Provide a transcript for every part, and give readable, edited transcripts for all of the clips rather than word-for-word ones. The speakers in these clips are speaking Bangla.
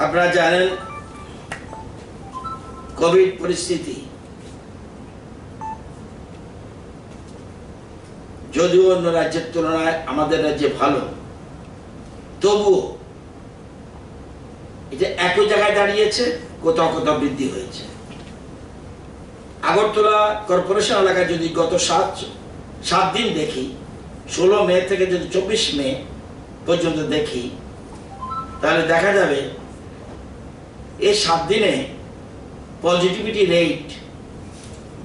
আপনারা জানেন কোভিড পরিস্থিতি যদিও অন্য রাজ্যের তুলনায় আমাদের রাজ্যে ভালো, তবুও এটা একই জায়গায় দাঁড়িয়েছে, কোথাও কোথাও বৃদ্ধি হয়েছে। আগরতলা কর্পোরেশন এলাকায় যদি গত 7 দিন দেখি, 16 মে থেকে যদি 24 মে পর্যন্ত দেখি, তাহলে দেখা যাবে এই 7 দিনে পজিটিভিটি রেট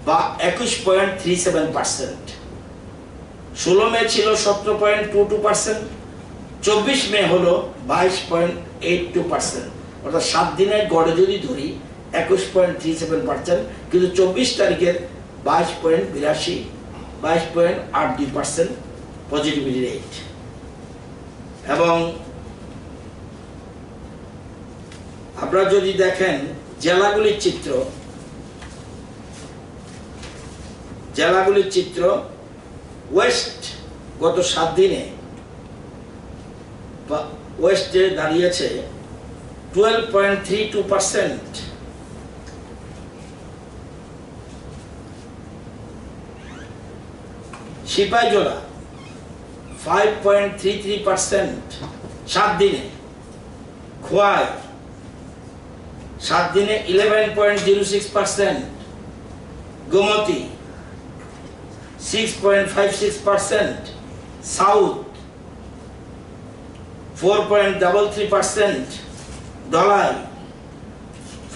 বা 21.37%, 16 মে ছিল 17.22%, 24 মে হলো 22.82%, অর্থাৎ 7 দিনের গড়ে যদি ধরি 21.37%, কিন্তু 24 তারিখের 22.82% পজিটিভিটি রেট। এবং আপনারা যদি দেখেন জেলাগুলির চিত্র, ওয়েস্ট গত 7 দিনে ওয়েস্টে দাঁড়িয়েছে 12.32%, সিপাহীজলা 5.33% 7 দিনে, খোয়াই 7 দিনে 11.06%, গোমতী 6.56%, সাউথ 4.33%, ধলাই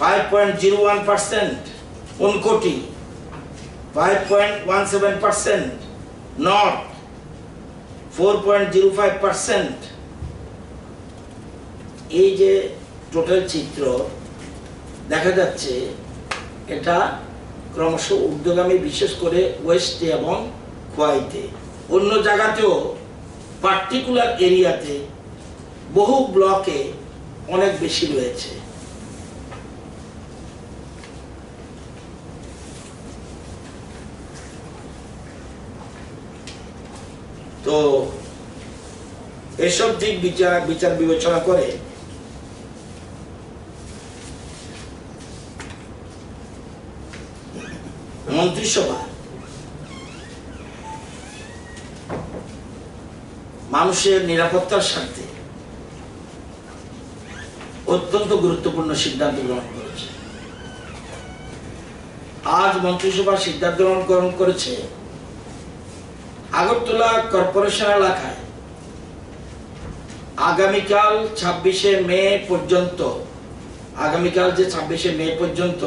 5.01%, উনকোটি 5.17%, নর্থ 4.05%। এই যে টোটাল চিত্র দেখা যাচ্ছে, এটা ক্রমশ ঊর্ধ্বগামী, বিশেষ করে ওয়েস্টে এবং খোয়াইতে। অন্য জায়গাতেও পার্টিকুলার এরিয়াতে বহু ব্লকে অনেক বেশি রয়েছে। তো এসব দিক বিচার বিবেচনা করে মন্ত্রিসভা মানুষের নিরাপত্তার স্বার্থে অত্যন্ত গুরুত্বপূর্ণ সিদ্ধান্ত গ্রহণ করেছে। আজ মন্ত্রিসভা সিদ্ধান্ত গ্রহণ করেছে আগরতলা কর্পোরেশন এলাকায় আগামীকাল 26শে মে পর্যন্ত,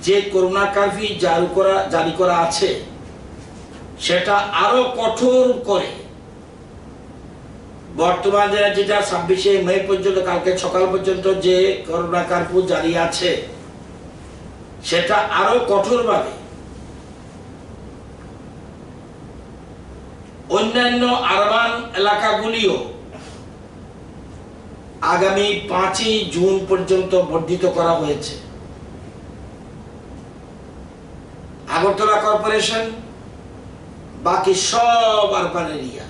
যে করোনা কার্ফিউ জারি করা আছে সেটা আরো কঠোর করে, বর্তমানে যেটা 26শে মে পর্যন্ত, কালকে সকাল পর্যন্ত যে করোনা কার্ফিউ জারি আছে, সেটা আরো কঠোরভাবে অন্যান্য আরবান এলাকাগুলিও আগামী 5ই জুন পর্যন্ত বর্ধিত করা হয়েছে। আগরতলা কর্পোরেশন, বাকি সব আরবান এরিয়া,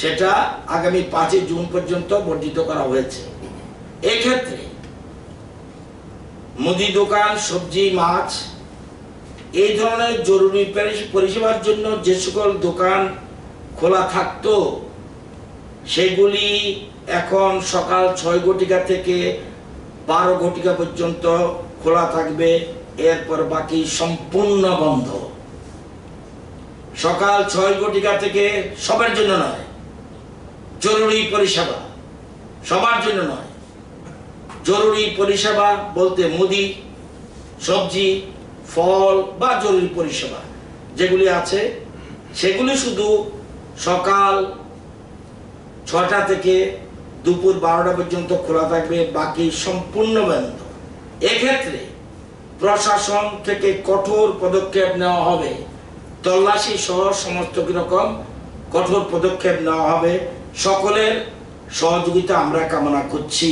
সেটা আগামী 5ই জুন পর্যন্ত বর্ধিত করা হয়েছে। এই ক্ষেত্রে মুদি দোকান, সবজি, মাছ, এই ধরনের জরুরি পরিষেবার জন্য যে সকল দোকান খোলা থাকতো, সেগুলি এখন সকাল 6 ঘটিকা থেকে 12 ঘটিকা পর্যন্ত খোলা থাকবে। এরপর বাকি সম্পূর্ণ বন্ধ। সকাল 6 ঘটিকা থেকে সবার জন্য নয়, জরুরি পরিষেবা সবার জন্য নয়, জরুরি পরিষেবা বলতে মুদি, সবজি, ফল বা জরুরি পরিষেবা যেগুলি আছে, সেগুলি শুধু সকাল 6টা থেকে দুপুর 12টা পর্যন্ত খোলা থাকবে, বাকি সম্পূর্ণ বন্ধ। এক্ষেত্রে প্রশাসন থেকে কঠোর পদক্ষেপ নেওয়া হবে, তল্লাশি সহ সমস্ত রকম কঠোর পদক্ষেপ নেওয়া হবে। সকলের সহযোগিতা আমরা কামনা করছি।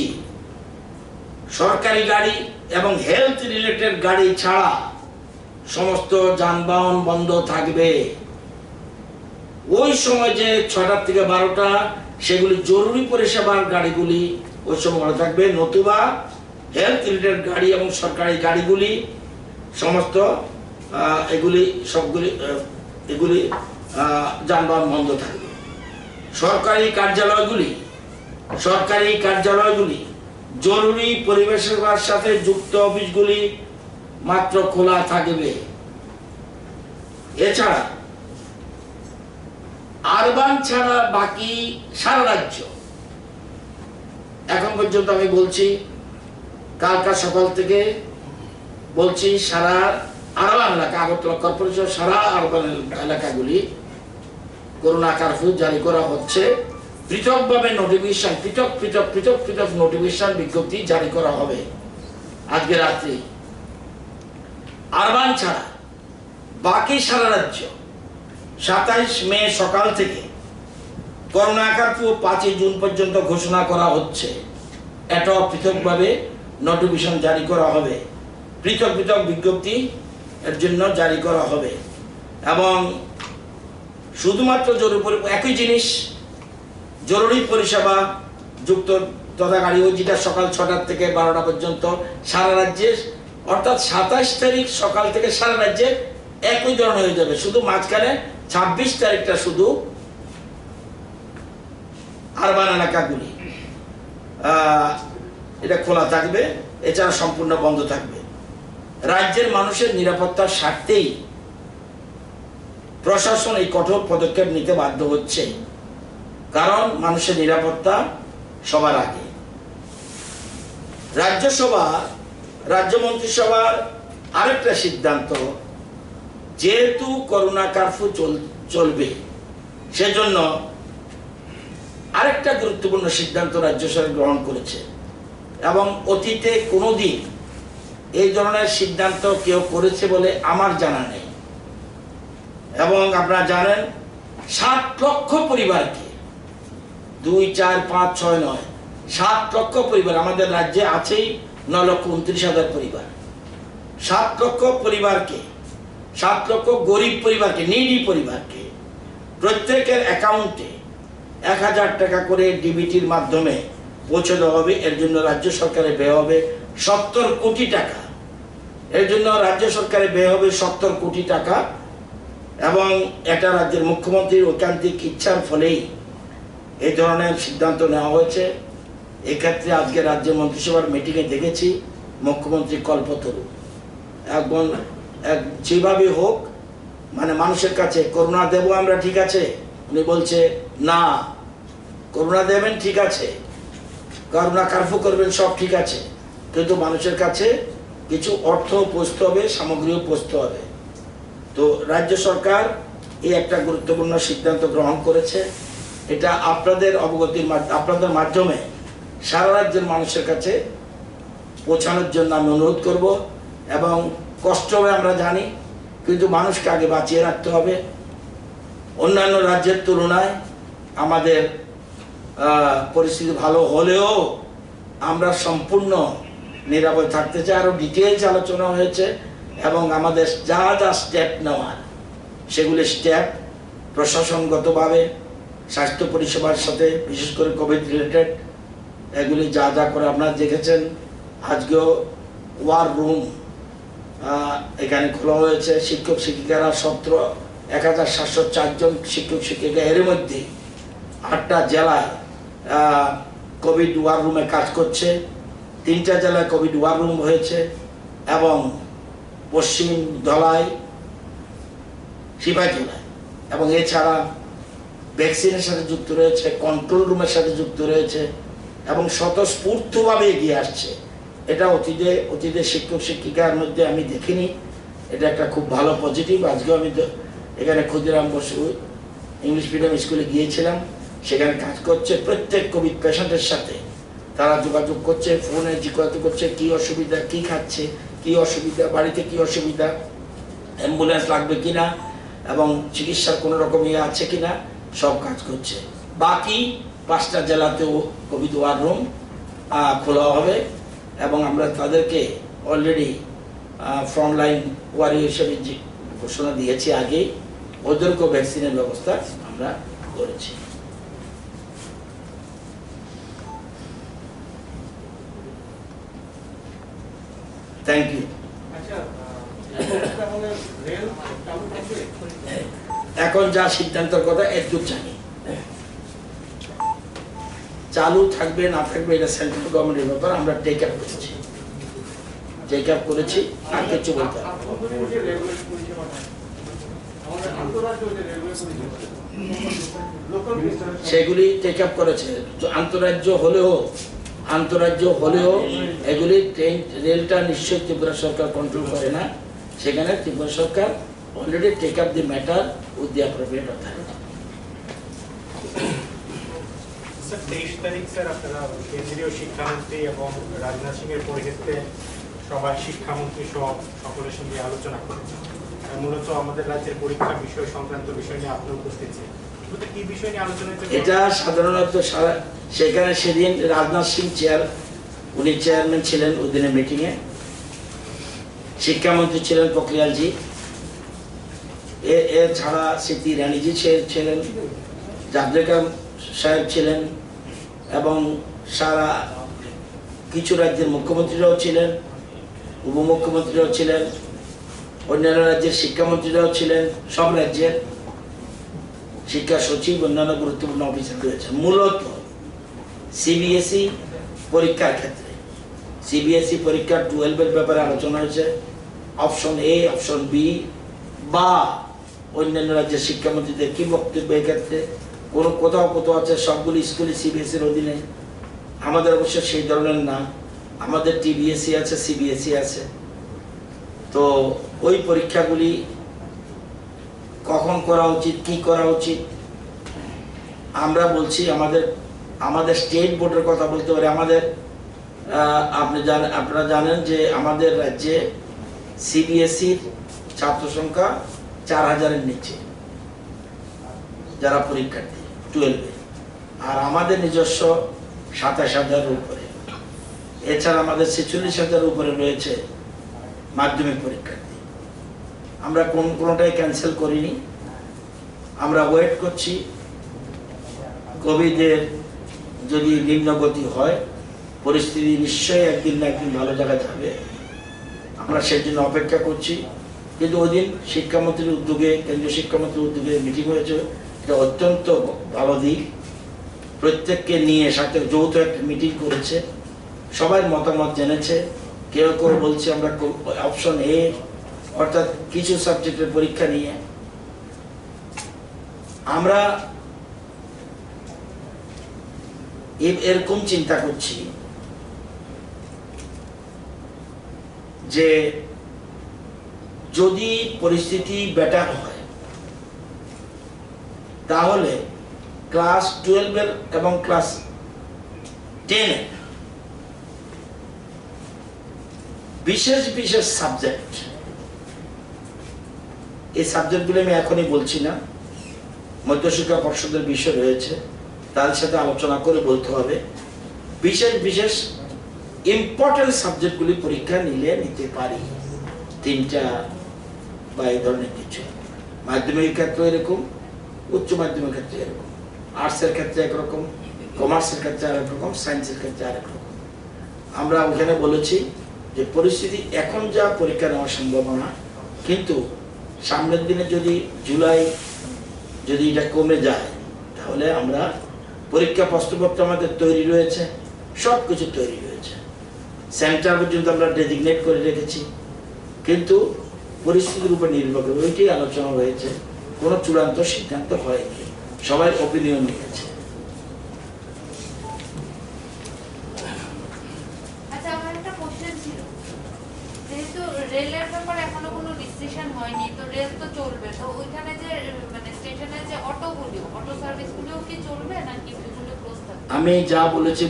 সরকারি গাড়ি এবং হেলথ রিলেটেড গাড়ি ছাড়া সমস্ত যানবাহন বন্ধ থাকবে। ওই সময় যে 6টা থেকে 12টা, সেগুলি জরুরি পরিষেবার গাড়িগুলি ওই সময় বলা থাকবে, নতুবা হেলথ রিলেটেড গাড়ি এবং সরকারি গাড়িগুলি সমস্ত এগুলি যানবাহন বন্ধ থাকবে। সরকারি কার্যালয়গুলি জরুরি পরিষেবার সাথে যুক্ত অফিসগুলি মাত্র খোলা থাকবে। এছাড়া আরবান ছাড়া বাকি সারা রাজ্য, এখন পর্যন্ত আমি বলছি, কালকা সকাল থেকে বলছি, সারা আরবান এলাকা, আগরতলা কর্পোরেশন সারা আরবান এলাকাগুলি করোনা কারফিউ জারি করা হচ্ছে। পৃথকভাবে নোটিফিকেশন, পৃথক নোটিফিকেশন বিজ্ঞপ্তি জারি করা হবে আজকে রাত্রি। আরবান ছাড়া বাকি সারা রাজ্য 27 মে সকাল থেকে করোনা কারফিউ 5 জুন পর্যন্ত ঘোষণা করা হচ্ছে। এটাও পৃথকভাবে নোটিফিকেশন জারি করা হবে, পৃথক বিজ্ঞপ্তি এর জন্য জারি করা হবে। এবং শুধুমাত্র একই জিনিস, জরুরি পরিষেবা যুক্ত তথা গাড়ি, ওই যেটা সকাল 6টা থেকে 12টা পর্যন্ত সারা রাজ্যে, অর্থাৎ 27 তারিখ সকাল থেকে সারা রাজ্যে একই ধরনের হয়ে যাবে। শুধু মাঝখানে 26 তারিখটা শুধু আরবান এলাকাগুলি এটা খোলা থাকবে, এছাড়া সম্পূর্ণ বন্ধ থাকবে। রাজ্যের মানুষের নিরাপত্তার স্বার্থেই প্রশাসন এই কঠোর পদক্ষেপ নিতে বাধ্য হচ্ছে, কারণ মানুষের নিরাপত্তা সবার আগে। রাজ্য মন্ত্রিসভার আরেকটা সিদ্ধান্ত, যেহেতু করোনা কারফিউ চলবে, সেজন্য আরেকটা গুরুত্বপূর্ণ সিদ্ধান্ত রাজ্য সরকার গ্রহণ করেছে। এবং অতীতে কোনোদিন এই ধরনের সিদ্ধান্ত কেউ করেছে বলে আমার জানা নেই। এবং আপনারা জানেন, 7 লক্ষ পরিবারকে, 2, 4, 5, 6 নয়, 7 লক্ষ পরিবার, আমাদের রাজ্যে আছেই 9,29,000 পরিবার। 7 লক্ষ পরিবারকে, 7 লক্ষ গরিব পরিবারকে, নিডি পরিবারকে প্রত্যেকের অ্যাকাউন্টে 1000 টাকা করে ডিবিটির মাধ্যমে পৌঁছে দেওয়া হবে। এর জন্য রাজ্য সরকারের ব্যয় হবে 70 কোটি টাকা। এর জন্য রাজ্য সরকারের ব্যয় হবে 70 কোটি টাকা। এবং এটা রাজ্যের মুখ্যমন্ত্রীর ঐকান্তিক ইচ্ছার ফলেই এই ধরনের সিদ্ধান্ত নেওয়া হয়েছে। এক্ষেত্রে আজকে রাজ্য মন্ত্রিসভার মিটিংয়ে দেখেছি মুখ্যমন্ত্রী কল্পতরু যেভাবে হোক, মানে মানুষের কাছে করোনা দেবো আমরা, ঠিক আছে, উনি বলছে না, করোনা দেবেন ঠিক আছে, করোনা কারফিউ করবেন সব ঠিক আছে, কিন্তু মানুষের কাছে কিছু অর্থ পৌঁছতে হবে, সামগ্রীও পৌঁছতে হবে। তো রাজ্য সরকার এই একটা গুরুত্বপূর্ণ সিদ্ধান্ত গ্রহণ করেছে। এটা আপনাদের মাধ্যমে সারা রাজ্যের মানুষের কাছে পৌঁছানোর জন্য আমি অনুরোধ করব। এবং কষ্ট হবে আমরা জানি, কিন্তু মানুষকে আগে বাঁচিয়ে রাখতে হবে। অন্যান্য রাজ্যের তুলনায় আমাদের পরিস্থিতি ভালো হলেও আমরা সম্পূর্ণ নিরাপদ থাকতে চাই। আরও ডিটেলস আলোচনা হয়েছে এবং আমাদের যা স্টেপ নেওয়ার, সেগুলি স্টেপ প্রশাসনগতভাবে স্বাস্থ্য পরিষেবার সাথে, বিশেষ করে কোভিড রিলেটেড, এগুলি যা করে আপনারা দেখেছেন। আজকেও ওয়ার রুম এখানে খোলা হয়েছে। শিক্ষক শিক্ষিকারা 17,704 জন শিক্ষক শিক্ষিকা, এর মধ্যে 8টা জেলায় কোভিড ওয়ার রুমে কাজ করছে। 3টা জেলায় কোভিড ওয়ার রুম হয়েছে এবং পশ্চিম ধলাই, সিপাহীজলায়, এবং এছাড়া ভ্যাকসিনের সাথে যুক্ত রয়েছে, কন্ট্রোল রুমের সাথে যুক্ত রয়েছে এবং স্বতঃস্ফূর্তভাবে এগিয়ে আসছে। এটা অতীতে শিক্ষক শিক্ষিকার মধ্যে আমি দেখিনি। এটা একটা খুব ভালো পজিটিভ। আজকেও আমি এখানে ক্ষুদিরাম বসু ইংলিশ মিডিয়াম স্কুলে গিয়েছিলাম, সেখানে কাজ করছে। প্রত্যেক কোভিড পেশেন্টের সাথে তারা যোগাযোগ করছে, ফোনে জিজ্ঞাসা করছে কি অসুবিধা, কি খাচ্ছে, কি অসুবিধা, বাড়িতে কি অসুবিধা, অ্যাম্বুলেন্স লাগবে কিনা এবং চিকিৎসার কোনো রকম আছে কিনা, সব কাজ করছে। বাকি 5টা জেলাতেও কোভিড ওয়ার রুম খোলা হবে এবং আমরা তাদেরকে অলরেডি ফ্রন্টলাইন ওয়ারিয়র হিসেবে ঘোষণা দিয়েছি আগেই। ওদেরকেও ভ্যাকসিনের ব্যবস্থা আমরা করেছি। Thank you. এখন যা সিদ্ধান্তের কথা একটু জানি, চালু থাকবে না থাকবে এটা সেন্ট্রাল গভর্নমেন্টের ব্যাপার। আমরা টেক আপ করেছি আর কিছু বলতে হবে। সেগুলি টেক আপ করেছে। আন্তরাজ্য হলেও এগুলি ট্রেন রেলটা নিশ্চয়ই ত্রিপুরা সরকার কন্ট্রোল করে না। সেখানে ত্রিপুরা সরকার already take up the matter with the appropriate authority. 23 তারিখ স্যার আপনারা কেন্দ্রীয় শিক্ষামন্ত্রী এবং রাজনাথ সিং এর পরিপ্রেক্ষিতে সবাই শিক্ষামন্ত্রী সহ সকলের সঙ্গে আলোচনা করেছেন। মূলত আমাদের রাজ্যের পরীক্ষা বিষয় সংক্রান্ত বিষয় নিয়ে আপনি উপস্থিত ছিলেন। কি বিষয় নিয়ে আলোচনা হয়েছে? এটা সাধারণত সেখানে সেদিন রাজনাথ সিং উনি চেয়ারম্যান ছিলেন ওই দিনের মিটিংয়ে। শিক্ষামন্ত্রী ছিলেন পোখরিয়ালজি, এছাড়া স্মৃতি ইরানিজি ছিলেন, জাভড়েকর সাহেব ছিলেন এবং সারা কিছু রাজ্যের মুখ্যমন্ত্রীরাও ছিলেন, উপমুখ্যমন্ত্রীরাও ছিলেন, অন্যান্য রাজ্যের শিক্ষামন্ত্রীরাও ছিলেন, সব রাজ্যের শিক্ষা সচিব, অন্যান্য গুরুত্বপূর্ণ অফিসার রয়েছে। মূলত সিবিএসই পরীক্ষার ক্ষেত্রে সিবিএসই পরীক্ষা 12 এর ব্যাপারে আলোচনা হয়েছে। অপশন এ, অপশন বি বা অন্যান্য রাজ্যের শিক্ষামন্ত্রীদের কি বক্তব্য এক্ষেত্রে, কোথাও আছে সবগুলি স্কুলই সিবিএসইর অধীনে। আমাদের অবশ্য সেই ধরনের না, আমাদের টিবিএসই আছে, সিবিএসই আছে। তো ওই পরীক্ষাগুলি কখন করা উচিত, কি করা উচিত, আমরা বলছি আমাদের স্টেট বোর্ডের কথা বলতে পারি। আপনারা জানেন যে আমাদের রাজ্যে সিবিএসইর ছাত্র সংখ্যা 4000-এর নিচে যারা পরীক্ষার্থী 12-এ, আর আমাদের নিজস্ব 27,000-এর উপরে। এছাড়া আমাদের 46,000-এর উপরে রয়েছে মাধ্যমিক পরীক্ষার্থী। আমরা কোনোটাই ক্যান্সেল করিনি। আমরা ওয়েট করছি কোভিডের যদি নিম্নগতি হয়, পরিস্থিতি নিশ্চয়ই একদিন না একদিন ভালো জায়গায় যাবে। আমরা সেই জন্য অপেক্ষা করছি। কিন্তু ওই দিন শিক্ষামন্ত্রীর উদ্যোগে, কেন্দ্রীয় শিক্ষামন্ত্রীর উদ্যোগে মিটিং হয়েছে, এটা অত্যন্ত ভালো দিক। প্রত্যেককে নিয়ে সাথে যৌথ একটা মিটিং করেছে, সবাই মতামত জেনেছে। কেউ বলছে আমরা অপশন এ অর্থাৎ কিছু সাবজেক্টের পরীক্ষা নিয়ে আমরা এরকম চিন্তা করছি যে যদি পরিস্থিতি বেটার হয় তাহলে ক্লাস 12 এবং ক্লাস 10 বিশেষ সাবজেক্ট, এই সাবজেক্টগুলো আমি এখনই বলছি না, মধ্যশিক্ষা পর্ষদের বিষয় রয়েছে, তাদের সাথে আলোচনা করে বলতে হবে। বিশেষ ইম্পর্টেন্ট সাবজেক্টগুলি পরীক্ষা নিতে পারি, 3টা বা এই ধরনের কিছু। মাধ্যমিক ক্ষেত্রে এরকম, উচ্চ মাধ্যমিক ক্ষেত্রে এরকম, আর্টসের ক্ষেত্রে একরকম, কমার্সের ক্ষেত্রে আরেক রকম, সায়েন্সের ক্ষেত্রে আরেক রকম। আমরা ওখানে বলেছি যে পরিস্থিতি এখন যা পরীক্ষা নেওয়ার সম্ভাবনা, কিন্তু সামনের দিনে যদি জুলাই যদি এটা কমে যায় তাহলে আমরা পরীক্ষা প্রশ্নপত্র আমাদের তৈরি রয়েছে, সব কিছু তৈরি রয়েছে, সেন্টার পর্যন্ত আমরা ডেজিগনেট করে রেখেছি। কিন্তু পরিস্থিতির উপর নির্ভর করে ওইটাই আলোচনা হয়েছে, কোনো চূড়ান্ত সিদ্ধান্ত হয়নি, সবাই অপিনিয়ন নিয়েছে। আচ্ছা, আমার একটা কোশ্চেন ছিল, যেহেতু রেলের ব্যাপারে এখনো কোনো ডিসিশন হয়নি, তো রেল তো চলবে, তো ওইখানে যে মানে স্টেশনে যে অটো সার্ভিসগুলো কি চলবে নাকি ওইগুলো ক্লোজ থাকবে? আমি যা বলেছি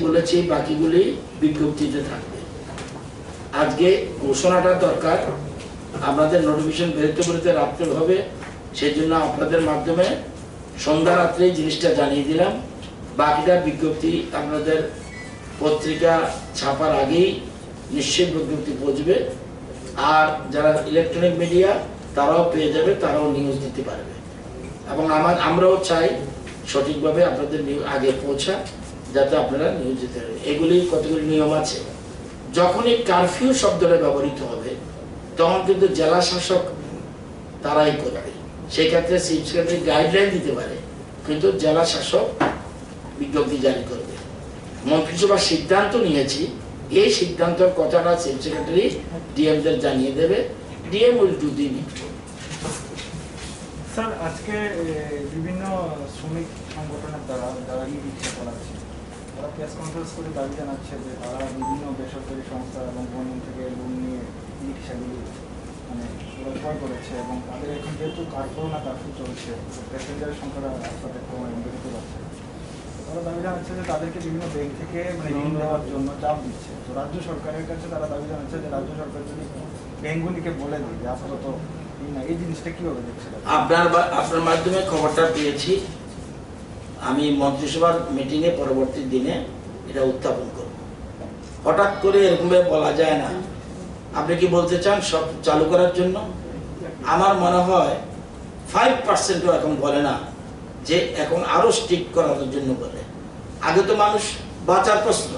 বাকিগুলি বিজ্ঞপ্তিতে থাকবে। আজকে ঘোষণাটা দরকার, আপনাদের নোটিফিকেশন বেরোতে রাত্রে হবে, সেই জন্য আপনাদের মাধ্যমে সন্ধ্যা রাত্রে জিনিসটা জানিয়ে দিলাম। বাকিটা বিজ্ঞপ্তি আপনাদের পত্রিকা ছাপার আগেই নিশ্চয়ই বিজ্ঞপ্তি পৌঁছবে, আর যারা ইলেকট্রনিক মিডিয়া তারাও পেয়ে যাবে, তারাও নিউজ দিতে পারবে। এবং আমরাও চাই সঠিকভাবে আপনাদের আগে পৌঁছা, যাতে আপনারা নিউজ দিতে পারেন। এগুলি কতগুলি নিয়ম আছে, যখনই কারফিউ শব্দটা ব্যবহৃত হবে তখন কিন্তু জেলা শাসক তারাই করবে। সেক্ষেত্রে চিফ সেক্রেটারি গাইডলাইন দিতে পারে, কিন্তু জেলা শাসক বিজ্ঞপ্তি জারি করবে। মন্ত্রিসভা সিদ্ধান্ত নিয়েছি, এই সিদ্ধান্তের কথাটা চিফ সেক্রেটারি ডিএমদের জানিয়ে দেবে। DM will do the needful. Sir, আজকে বিভিন্ন শ্রমিক সংগঠনের দ্বারা যারা ই রিক্সা চালাচ্ছে তারা প্রেস কনফারেন্স করে দাবি জানাচ্ছে যে তারা বিভিন্ন বেসরকারি সংস্থা এবং গভর্নমেন্ট থেকে লোন নিয়ে ই রিক্সাগুলি মানে ক্রয় করেছে, এবং তাদের এখন যেহেতু করোনা কার্ফিউ চলছে, প্যাসেঞ্জারের সংখ্যাটা রাস্তাতে ক্রমে বেড়ে যাচ্ছে, তারা দাবি জানাচ্ছে যে তাদেরকে বিভিন্ন ব্যাংক থেকে মানে ঋণ দেওয়ার জন্য চাপ দিচ্ছে। তো রাজ্য সরকারের কাছে তারা দাবি জানাচ্ছে যে রাজ্য সরকার যদি ব্যাংকগুলিকে বলে দেয় যে আপাতত এই জিনিসটা কিভাবে দেখছে? আপনার মাধ্যমে খবরটা পেয়েছি। আমি মন্ত্রিসভার মিটিংয়ে পরবর্তী দিনে এটা উত্থাপন করব। হঠাৎ করে এরকম বলা যায় না। আপনি কি বলতে চান সব চালু করার জন্য? আমার মনে হয় 5%ও এখন বলে না, যে এখন আরো স্ট্রিক্ট করার জন্য বলে। আগে তো মানুষ বাঁচার প্রশ্ন,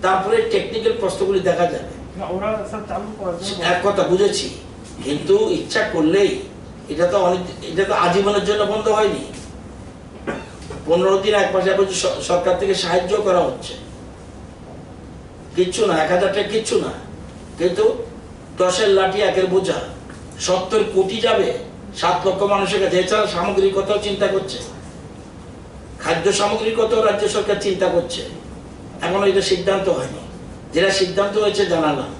তারপরে টেকনিক্যাল প্রশ্নগুলি দেখা যাবে। ওরা স্যার চালু করার জন্য এক কথা বুঝেছি, কিন্তু ইচ্ছা করলেই এটা তো আজীবনের জন্য বন্ধ হয়নি। 15 দিন, 1 মাস সরকার থেকে সাহায্য করা হচ্ছে, কিচ্ছু না, 1000 টাকা কিচ্ছু না। কিন্তু 10-এর লাঠি 1-এর বোঝা, 70 কোটি যাবে 7 লক্ষ মানুষের কাছে। এছাড়া সামগ্রিক কথাও চিন্তা করছে, খাদ্য সামগ্রিক কথাও রাজ্য সরকার চিন্তা করছে। এখনো এটা সিদ্ধান্ত হয়নি, যেটা সিদ্ধান্ত হয়েছে জানালাম।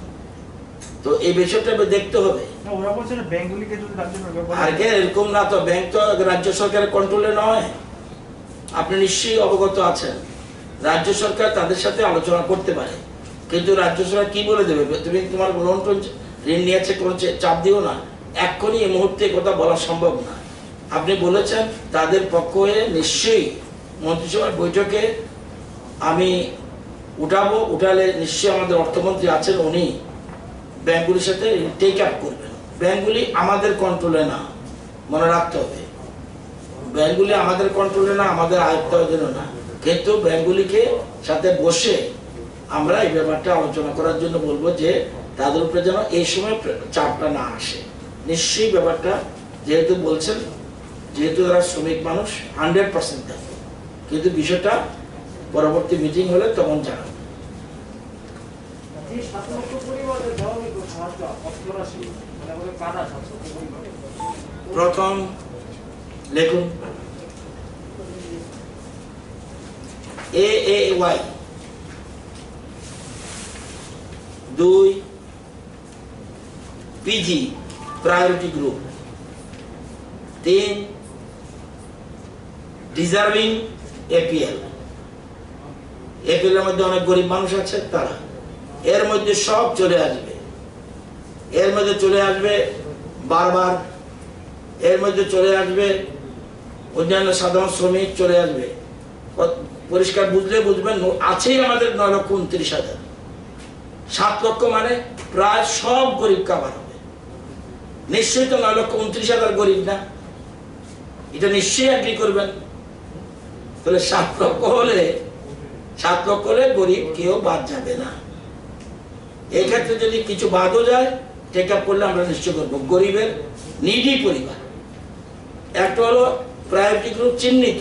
তো এই বিষয়টা দেখতে হবে। ওরা বলছে যে ব্যাংকগুলিকে যদি রাজ্য সরকার আর এরকম না, তো ব্যাংক তো রাজ্য সরকারের কন্ট্রোলে নয়। আপনি নিশ্চয়ই অবগত আছেন, রাজ্য সরকার তাদের সাথে আলোচনা করতে পারে, কিন্তু রাজ্য সরকার কি বলে দেবে, তুমি তোমার লোন টোন ঋণ নিয়েছে, কোনো চাপ দিও না। এক্ষুনি এই মুহূর্তে কথা বলা সম্ভব না। আপনি বলেছেন তাদের পক্ষ হয়ে নিশ্চয়ই মন্ত্রিসভার বৈঠকে আমি উঠাবো। উঠালে নিশ্চয়ই আমাদের অর্থমন্ত্রী আছেন, উনি ব্যাংকগুলির সাথে টেক আপ করবেন। ব্যাংকগুলি আমাদের কন্ট্রোলে না, মনে রাখতে হবে। ব্যাংকগুলি আমাদের কন্ট্রোলে না, আমাদের আয়ত্তের না, কিন্তু ব্যাংকগুলিকে সাথে বসে আমরা এই ব্যাপারটা আলোচনা করার জন্য বলবো, যে তাদের উপরে যেন এই সময় চাপটা না আসে। নিশ্চয়ই ব্যাপারটা, যেহেতু বলছেন, যেহেতু তারা শ্রমিক মানুষ, 100% দেবে, কিন্তু বিষয়টা পরবর্তী মিটিং হলে তখন জানাবো। প্রথম লিখুন AAY, 2 PG priority group, 3 deserving APL। APL এর মধ্যে অনেক গরিব মানুষ আছে, তারা এর মধ্যে সব চলে আসবে। এর মধ্যে চলে আসবে বারবার, এর মধ্যে চলে আসবে অন্যান্য সাধারণ শ্রমিক, চলে আসবে। পরিষ্কার বুঝলে বুঝবেন, আছেই আমাদের 9,29,000। 7 লক্ষ মানে প্রায় সব গরিব কাভার হবে। নিশ্চয়ই তো 9,29,000 গরিব না, এটা নিশ্চয়ই এগ্রি করবেন। তাহলে 7 লক্ষ হলে গরিব কেউ বাদ যাবে না। এই ক্ষেত্রে যদি কিছু বাদও যায়, টেক আপ করলে আমরা নিশ্চয় করবো। গরিবের নিডি পরিবার, একটা হলো প্রায়োরিটি গ্রুপ চিহ্নিত,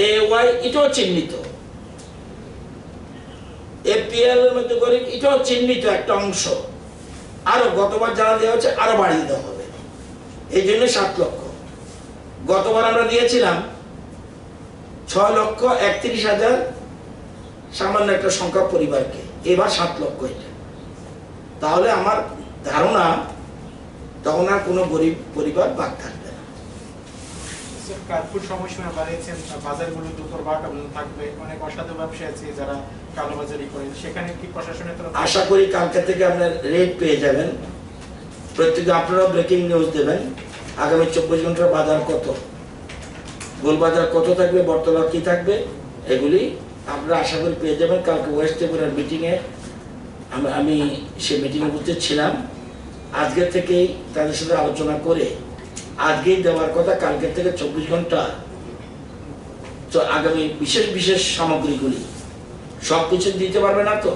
AY এটাও চিহ্নিত, APL এর মধ্যে গরিব এটাও চিহ্নিত একটা অংশ। আরো গতবার যারা দেওয়া হচ্ছে আরো বাড়িয়ে দেওয়া হবে, এই জন্য 7 লক্ষ। গতবার আমরা দিয়েছিলাম 6,31,000, সামান্য একটা সংখ্যা পরিবারকে। এবার 7 লক্ষ এটা। তাহলে আমার ধারণা তখন আর কোনো গরিব পরিবার বাদ থাকবে না। কার্ফুর সময়সীমা বাড়িয়েছেন, বাজারগুলো দুপুর 12টা পর্যন্ত থাকবে। অনেক অসাধু ব্যবসায়ী আছে যারা কালোবাজারি করে, সেখানে কি প্রশাসনের তরফ? আশা করি কালকে থেকে আপনার রেট পেয়ে যাবেন। প্রত্যেকে আপনারাও ব্রেকিং নিউজ দেবেন, আগামী 24 ঘন্টার বাজার কত, গোলবাজার কত থাকবে, বর্তলা কি থাকবে, এগুলি আপনারা আশা করি পেয়ে যাবেন। কালকে ওয়েস্ট ত্রিপুরার মিটিংয়ে আমি সে মিটিংয়ে উপস্থিত ছিলাম। আজকে থেকেই তাদের সাথে আলোচনা করে আজকেই দেওয়ার কথা। কালকে থেকে 24 ঘন্টা আগামী বিশেষ সামগ্রীগুলি সব কিছু দিতে পারবে না তো।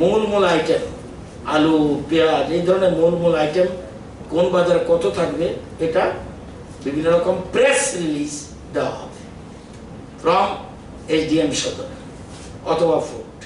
মূল আইটেম আলু, পেঁয়াজ, এই ধরনের মূল আইটেম কোন বাজারে কত থাকবে এটা বিভিন্ন রকম প্রেস রিলিজ দেওয়া হবে ফ্রম SDM সদর অথবা ফুড।